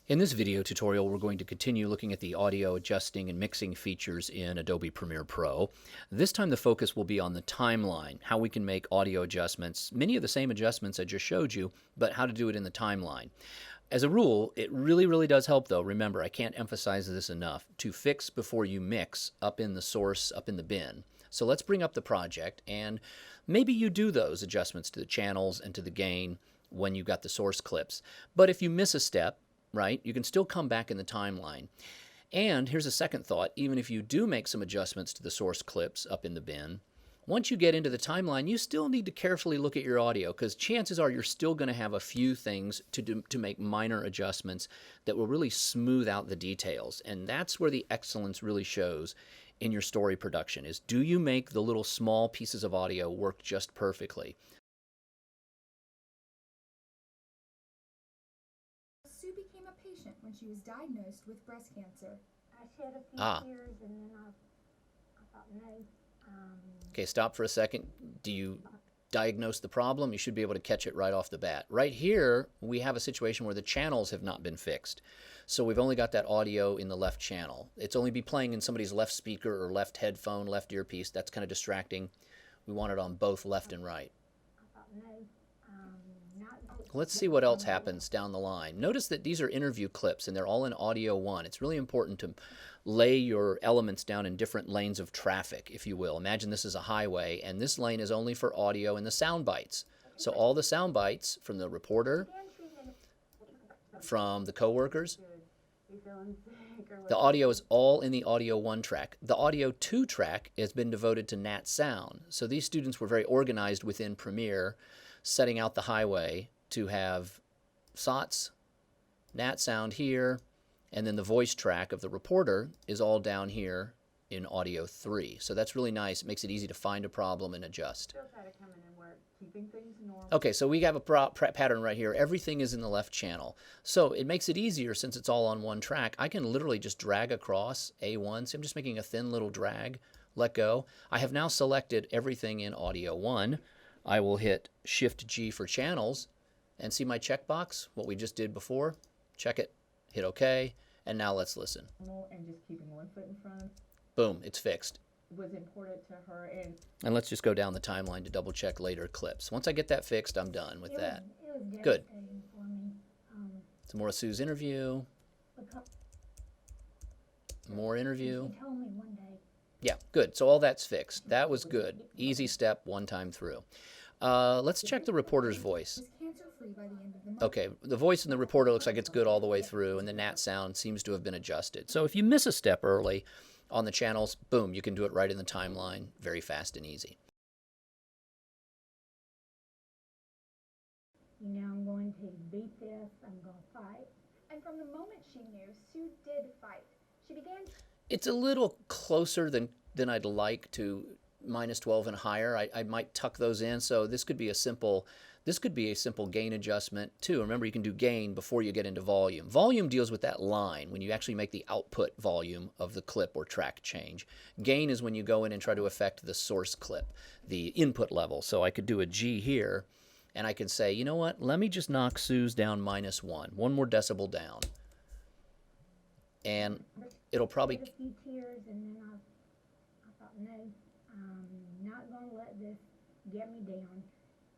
In this video tutorial, we're going to continue looking at the audio adjusting and mixing features in Adobe Premiere Pro. This time the focus will be on the timeline, how we can make audio adjustments, many of the same adjustments I just showed you, but how to do it in the timeline. As a rule, it really does help though. Remember, I can't emphasize this enough, to fix before you mix up in the source, up in the bin. So let's bring up the project, and maybe you do those adjustments to the channels and to the gain when you've got the source clips. But if you miss a step, right, you can still come back in the timeline. And here's a second thought: even if you do make some adjustments to the source clips up in the bin, once you get into the timeline, you still need to carefully look at your audio, because chances are you're still going to have a few things to make minor adjustments that will really smooth out the details. And that's where the excellence really shows in your story production, is do you make the little small pieces of audio work just perfectly? Sue became a patient when she was diagnosed with breast cancer. I shed a few tears, and then I thought, no. Okay, stop for a second. Do you diagnose the problem? You should be able to catch it right off the bat. Right here, we have a situation where the channels have not been fixed. So we've only got that audio in the left channel. It's only be playing in somebody's left speaker or left headphone, left earpiece. That's kind of distracting. We want it on both left and right. I thought, no. Let's see what else happens down the line. Notice that these are interview clips and they're all in audio 1. It's really important to lay your elements down in different lanes of traffic, if you will. Imagine this is a highway, and this lane is only for audio and the sound bites. So all the sound bites from the reporter, from the coworkers, the audio is all in the audio 1 track. The audio 2 track has been devoted to Nat sound. So these students were very organized within Premiere, setting out the highway to have SOTs, Nat sound here, and then the voice track of the reporter is all down here in audio 3. So that's really nice. It makes it easy to find a problem and adjust. Still try to come in and work, keeping things normal. Okay, so we have a pattern right here. Everything is in the left channel. So it makes it easier since it's all on one track. I can literally just drag across A1. So I'm just making a thin little drag, let go. I have now selected everything in audio 1. I will hit Shift-G for channels and see my checkbox, what we just did before. Check it, hit OK, and now let's listen. And just keeping one foot in front Boom, it's fixed. was important to her. And let's just go down the timeline to double check later clips. Once I get that fixed, I'm done with that. It was Good. devastating for me. Some more of Sue's interview. Because More interview. she told me one day, Yeah, good. So all that's fixed. That was good. Easy step, one time through. Let's check the reporter's voice. Was cancer-free by the end of the month. Okay, the voice in the reporter looks like it's good all the way through, and the Nat sound seems to have been adjusted. So if you miss a step early on the channels, boom, you can do it right in the timeline, very fast and easy. I'm going to beat this, I'm going to fight. And from the moment she knew, Sue did fight. She began. It's a little closer than I'd like to -12 and higher. I might tuck those in, so this could be a simple gain adjustment too. Remember, you can do gain before you get into volume. Volume deals with that line when you actually make the output volume of the clip or track change. Gain is when you go in and try to affect the source clip, the input level. So I could do a G here, and I can say, you know what, let me just knock Sue's down -1, one more decibel down. And it'll probably... Shed a few tears, and then I thought, no, I'm not going to let this get me down.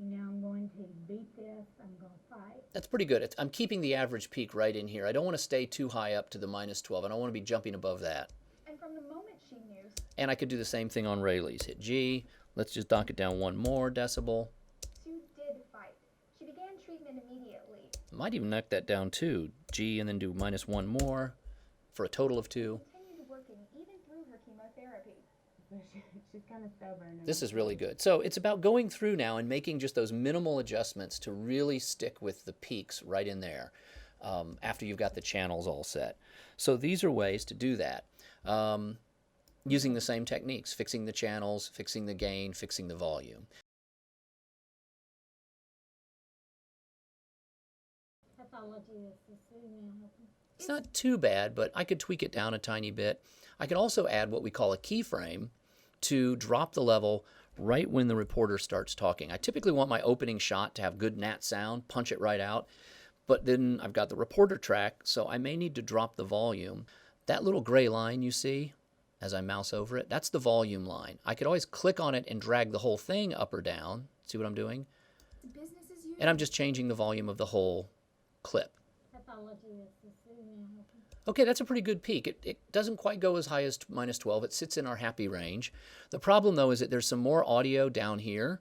I'm going to beat this, I'm going to fight. That's pretty good. I'm keeping the average peak right in here. I don't want to stay too high up to the -12. I don't want to be jumping above that. And from the moment she knew. And I could do the same thing on Rayleigh's. Hit G. Let's just knock it down one more decibel. Sue did fight. She began treatment immediately. Might even knock that down too. G, and then do -1 more for a total of 2. Continued working even through her chemotherapy. She's kind of stubborn. This is really good. So it's about going through now and making just those minimal adjustments to really stick with the peaks right in there after you've got the channels all set. So these are ways to do that. Using the same techniques: fixing the channels, fixing the gain, fixing the volume. Pathology is the Sue now. It's not too bad, but I could tweak it down a tiny bit. I can also add what we call a keyframe to drop the level right when the reporter starts talking. I typically want my opening shot to have good Nat sound, punch it right out. But then I've got the reporter track, so I may need to drop the volume. That little gray line you see as I mouse over it, that's the volume line. I could always click on it and drag the whole thing up or down. See what I'm doing? Business as usual. And I'm just changing the volume of the whole clip. Pathology is the soothing. Okay, that's a pretty good peak. It doesn't quite go as high as minus 12. It sits in our happy range. The problem, though, is that there's some more audio down here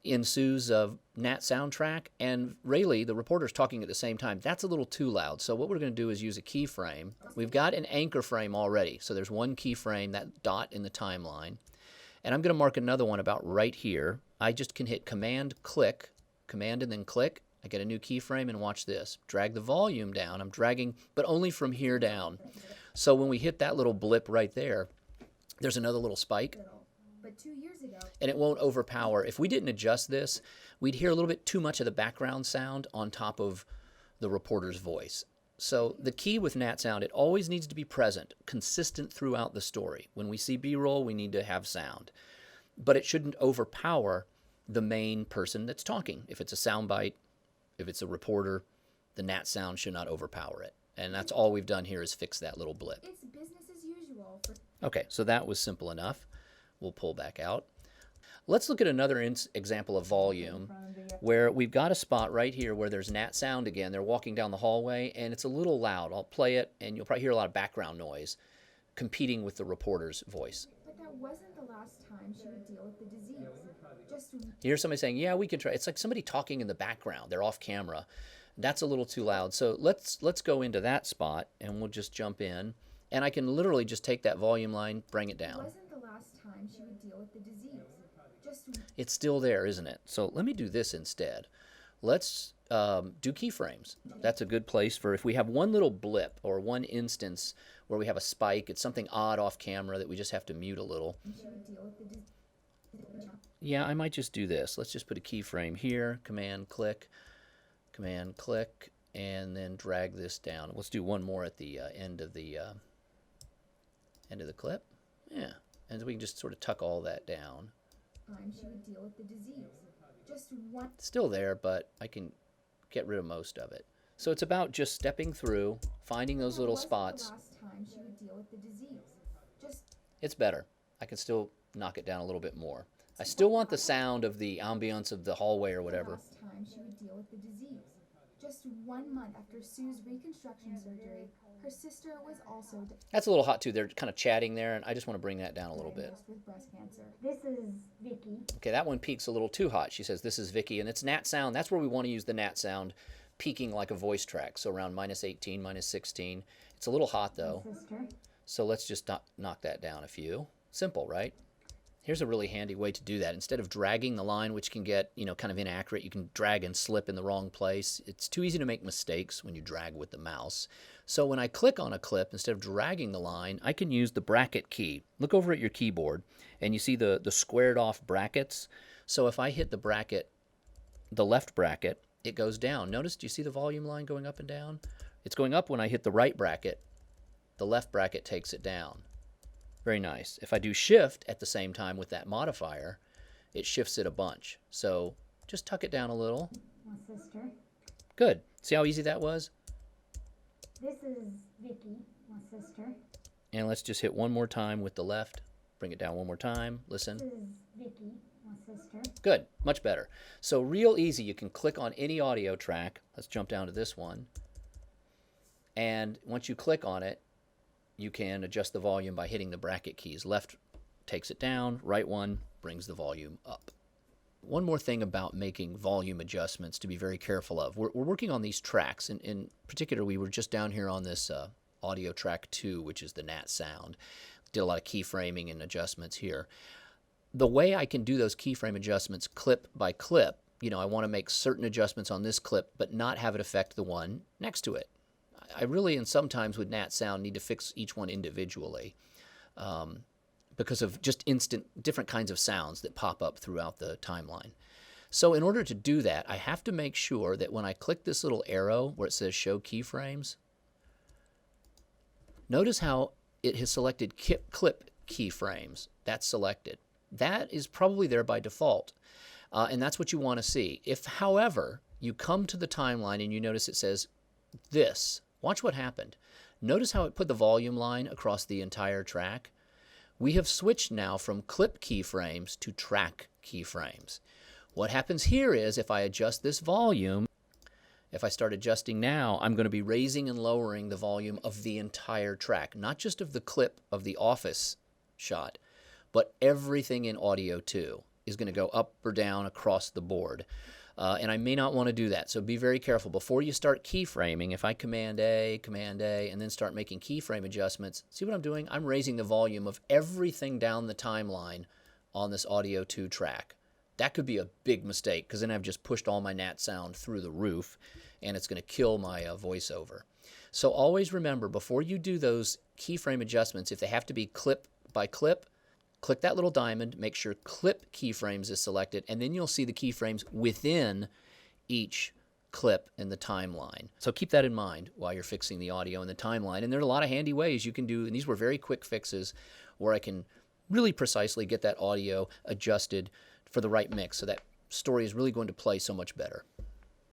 in Sue's Nat soundtrack, and Rayleigh, the reporter's talking at the same time. That's a little too loud. So what we're going to do is use a keyframe. We've got an anchor frame already. So there's one keyframe, that dot in the timeline. And I'm going to mark another one about right here. I just can hit Command, click, Command and then click. I get a new keyframe, and watch this. Drag the volume down. I'm dragging, but only from here down. So when we hit that little blip right there, there's another little spike. But 2 years ago, And it won't overpower. If we didn't adjust this, we'd hear a little bit too much of the background sound on top of the reporter's voice. So the key with Nat sound, it always needs to be present, consistent throughout the story. When we see B-roll, we need to have sound. But it shouldn't overpower the main person that's talking. If it's a soundbite, if it's a reporter, the Nat sound should not overpower it. And that's all we've done here is fix that little blip. it's business as usual for Okay, so that was simple enough. We'll pull back out. Let's look at another example of volume where we've got a spot right here where there's Nat sound again. They're walking down the hallway, and it's a little loud. I'll play it, and you'll probably hear a lot of background noise competing with the reporter's voice. But that wasn't the last time she would deal with the disease. Just You hear somebody saying, yeah, we could try. It's like somebody talking in the background. They're off camera. That's a little too loud. So let's go into that spot, and we'll just jump in. And I can literally just take that volume line, bring it down. wasn't the last time she would deal with the disease. Just It's still there, isn't it? So let me do this instead. Let's do keyframes. That's a good place for if we have one little blip or one instance where we have a spike, it's something odd off camera that we just have to mute a little. she would deal with the disease. Yeah, I might just do this. Let's just put a keyframe here, Command click, and then drag this down. Let's do one more at the end of the clip. Yeah, and we can just sort of tuck all that down. Time she would deal with the disease. Just one. It's still there, but I can get rid of most of it. So it's about just stepping through, finding those That little wasn't spots. The last time she would deal with the disease. Just It's better. I can still knock it down a little bit more. I still want the sound of the ambience of the hallway or the whatever. last time she would deal with the disease. Just 1 month after Sue's reconstruction surgery, her sister was also That's a little hot too. They're kind of chatting there, and I just want to bring that down a little bit. diagnosed with breast cancer. This is Vicky. Okay, that one peaks a little too hot. She says, this is Vicky, and it's Nat sound. That's where we want to use the Nat sound, peaking like a voice track, so around minus 18, minus 16. It's a little hot, though, Sister. so let's just knock that down a few. Simple, right? Here's a really handy way to do that. Instead of dragging the line, which can get, kind of inaccurate, you can drag and slip in the wrong place. It's too easy to make mistakes when you drag with the mouse. So when I click on a clip, instead of dragging the line, I can use the bracket key. Look over at your keyboard, and you see the squared off brackets. So if I hit the bracket, the left bracket, it goes down. Notice, do you see the volume line going up and down? It's going up when I hit the right bracket. The left bracket takes it down. Very nice. If I do shift at the same time with that modifier, it shifts it a bunch. So just tuck it down a little. My sister. Good. See how easy that was? This is Vicky, my sister. And let's just hit one more time with the left. Bring it down one more time. Listen. This is Vicky, my sister. Good. Much better. So real easy. You can click on any audio track. Let's jump down to this one. And once you click on it, you can adjust the volume by hitting the bracket keys. Left takes it down, right one brings the volume up. One more thing about making volume adjustments to be very careful of. We're working on these tracks. In particular, we were just down here on this audio track 2, which is the Nat sound. Did a lot of keyframing and adjustments here. The way I can do those keyframe adjustments clip by clip, I want to make certain adjustments on this clip, but not have it affect the one next to it. I really, and sometimes with Nat sound, need to fix each one individually because of just different kinds of sounds that pop up throughout the timeline. So in order to do that, I have to make sure that when I click this little arrow where it says Show Keyframes, notice how it has selected Clip Keyframes. That's selected. That is probably there by default, and that's what you want to see. If, however, you come to the timeline and you notice it says this. Watch what happened. Notice how it put the volume line across the entire track. We have switched now from clip keyframes to track keyframes. What happens here is if I adjust this volume, if I start adjusting now, I'm going to be raising and lowering the volume of the entire track, not just of the clip of the office shot, but everything in audio too is going to go up or down across the board. And I may not want to do that, so be very careful. Before you start keyframing, if I Command A, and then start making keyframe adjustments, see what I'm doing? I'm raising the volume of everything down the timeline on this Audio 2 track. That could be a big mistake, because then I've just pushed all my nat sound through the roof, and it's going to kill my voiceover. So always remember, before you do those keyframe adjustments, if they have to be clip by clip, click that little diamond, make sure clip keyframes is selected, and then you'll see the keyframes within each clip in the timeline. So keep that in mind while you're fixing the audio in the timeline. And there are a lot of handy ways you can do, and these were very quick fixes where I can really precisely get that audio adjusted for the right mix, so that story is really going to play so much better.